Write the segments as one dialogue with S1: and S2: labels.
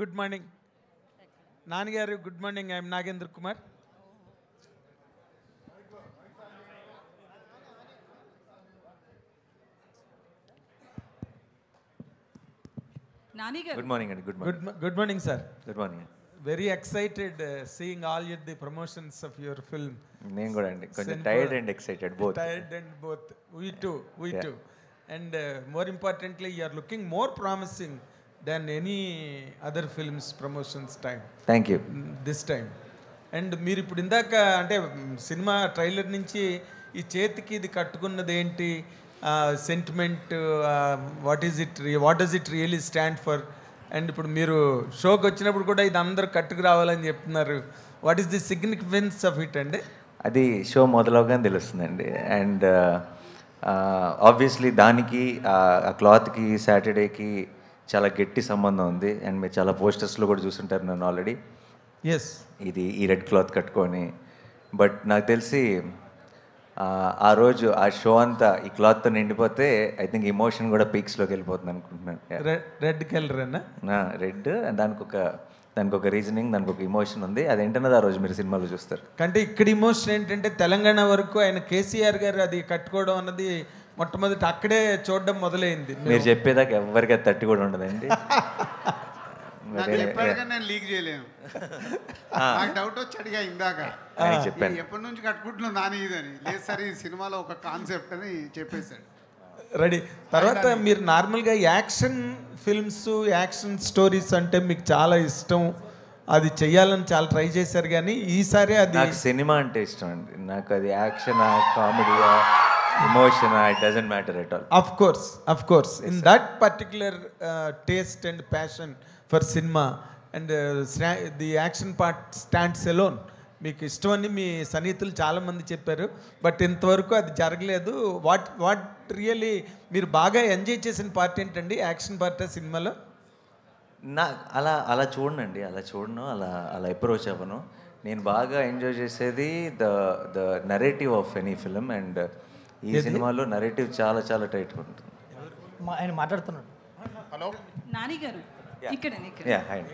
S1: Good morning. నాన్నగారు good morning. I'm Nagendra Kumar.
S2: Good morning and good morning.
S1: Good morning, sir.
S2: Good morning.
S1: Very excited seeing all the promotions of your film.
S2: నేను కూడా అండి కొంచెం tired and excited both.
S1: Tired and both. We too.
S2: Yeah.
S1: Too. And more importantly, you are looking more promising than any other films promotions time.
S2: Thank you.
S1: This time. And మీరు ఇప్పుడు ఇందాక అంటే cinema trailer నుంచి ఈ చేతికి ఇది కట్టుకున్నది ఏంటి, sentiment, what does it really stand for? And ఇప్పుడు మీరు షోకి వచ్చినప్పుడు కూడా ఇది అందరూ కట్టుకు రావాలని చెప్తున్నారు. What is the significance of it అండి?
S2: అది షో మొదలవగానే తెలుస్తుందండి. అండ్ ఆబ్వియస్లీ దానికి ఆ క్లాత్కి సాటర్డేకి చాలా గట్టి సంబంధం ఉంది. అండ్ మీరు చాలా పోస్టర్స్లో కూడా చూసుంటారు నన్ను ఆల్రెడీ.
S1: ఎస్,
S2: ఇది ఈ రెడ్ క్లాత్ కట్టుకొని. బట్ నాకు తెలిసి ఆ రోజు ఆ షో అంతా ఈ క్లాత్తో నిండిపోతే ఐ థింక్ ఇమోషన్ కూడా పీక్స్లోకి వెళ్ళిపోతుంది అనుకుంటున్నాను.
S1: రెడ్ కలర్ అన్న
S2: రెడ్, దానికి ఒక రీజనింగ్, దానికి ఒక ఇమోషన్ ఉంది. అదేంటన్నది ఆ రోజు మీరు సినిమాలో చూస్తారు.
S1: అంటే ఇక్కడ ఇమోషన్ ఏంటంటే తెలంగాణ వరకు ఆయన కేసీఆర్ గారు అది కట్టుకోవడం అన్నది మొట్టమొదటి అక్కడే చూడడం మొదలైంది.
S2: మీరు చెప్పేదాకా ఎవరికి అది తట్టి కూడా ఉండదండి.
S3: నేను లీక్ చేయలేను. నాకు డౌట్ వచ్చి అడిగా ఇందాక,
S2: చెప్పాను
S3: ఎప్పటి నుంచి కట్టుకుంటున్నావు నాని ఇదని. లేదు సార్, ఈ సినిమాలో ఒక కాన్సెప్ట్ అని చెప్పేశాడు.
S1: రెడీ. తర్వాత మీరు నార్మల్గా యాక్షన్ ఫిల్మ్స్, యాక్షన్ స్టోరీస్ అంటే మీకు చాలా ఇష్టం, అది చెయ్యాలని చాలా ట్రై చేశారు. కానీ ఈసారి అది
S2: నాకు సినిమా అంటే ఇష్టం అండి. నాకు అది యాక్షనా, కామెడీయా, emotion, it doesn't matter at all.
S1: Of course, in that particular taste and passion for cinema and the action part stands alone. మీకు ఇష్టమని మీ సన్నిహితులు చాలామంది చెప్పారు, బట్ ఇంతవరకు అది జరగలేదు. వాట్ రియలీ మీరు బాగా ఎంజాయ్ చేసిన పార్ట్ ఏంటండి? యాక్షన్ పార్ట్ సినిమాలో?
S2: అలా చూడనండి, అలా అప్రోచ్ అవ్వను. నేను బాగా ఎంజాయ్ చేసేది the narrative of any film. And ఈ సినిమాలో నరేటివ్ చాలా చాలా టైట్గా ఉంటుంది.
S4: ఆయన మాట్లాడుతున్నాడు.
S3: హలో
S5: నాని గారు, ఇక్కడ
S2: హాయ్.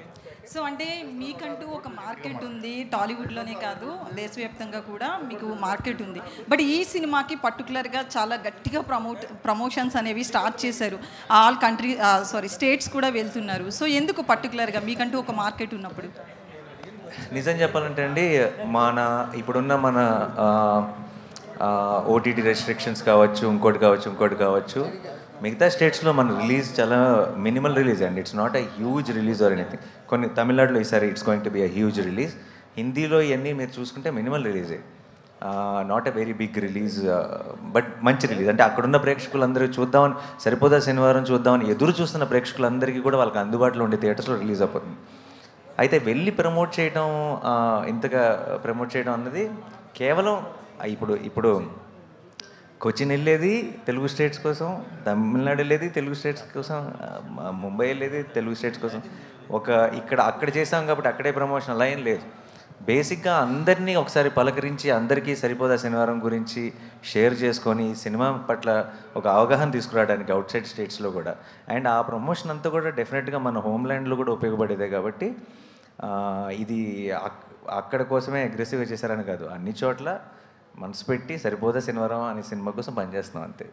S5: సో అంటే మీకంటూ ఒక మార్కెట్ ఉంది, టాలీవుడ్లోనే కాదు దేశవ్యాప్తంగా కూడా మీకు మార్కెట్ ఉంది. బట్ ఈ సినిమాకి పర్టికులర్గా చాలా గట్టిగా ప్రమోషన్స్ అనేవి స్టార్ట్ చేశారు. ఆల్ స్టేట్స్ కూడా వెళ్తున్నారు. సో ఎందుకు పర్టికులర్గా మీకంటూ ఒక మార్కెట్ ఉన్నప్పుడు?
S2: నిజం చెప్పాలంటే అండి, ఇప్పుడున్న మన ఓటీటీ రెస్ట్రిక్షన్స్ కావచ్చు, ఇంకోటి కావచ్చు, మిగతా స్టేట్స్లో మన రిలీజ్ చాలా మినిమల్ రిలీజ్ అండి. It's not a huge release or anything. కొన్ని తమిళనాడులో ఈసారి it's going to be a huge release. హిందీలో ఇవన్నీ మీరు చూసుకుంటే మినిమల్ రిలీజే, not a very big release, but మంచి రిలీజ్. అంటే అక్కడున్న ప్రేక్షకులందరూ చూద్దామని, సరిపోదా శనివారం చూద్దామని ఎదురు చూస్తున్న ప్రేక్షకులందరికీ కూడా వాళ్ళకి అందుబాటులో ఉండే థియేటర్స్లో రిలీజ్ అయిపోతుంది. అయితే వెళ్ళి ఇంతగా ప్రమోట్ చేయడం అన్నది కేవలం ఇప్పుడు కొచ్చిన్ వెళ్ళేది తెలుగు స్టేట్స్ కోసం, తమిళనాడు వెళ్ళేది తెలుగు స్టేట్స్ కోసం, ముంబై వెళ్ళేది తెలుగు స్టేట్స్ కోసం. అక్కడ చేసాం కాబట్టి అక్కడే ప్రమోషన్ అలా ఏం లేదు. బేసిక్గా అందరినీ ఒకసారి పలకరించి, అందరికీ సరిపోదా శనివారం గురించి షేర్ చేసుకొని సినిమా పట్ల ఒక అవగాహన తీసుకురావడానికి అవుట్ సైడ్ స్టేట్స్లో కూడా. అండ్ ఆ ప్రమోషన్ అంతా కూడా డెఫినెట్గా మన హోమ్ల్యాండ్లో కూడా ఉపయోగపడేదే. కాబట్టి ఇది అక్కడ కోసమే అగ్రెసివ్గా చేశారని కాదు, అన్ని చోట్ల మనసు పెట్టి సరిపోదా శనివారం అనే సినిమా కోసం పనిచేస్తున్నాం అంతే.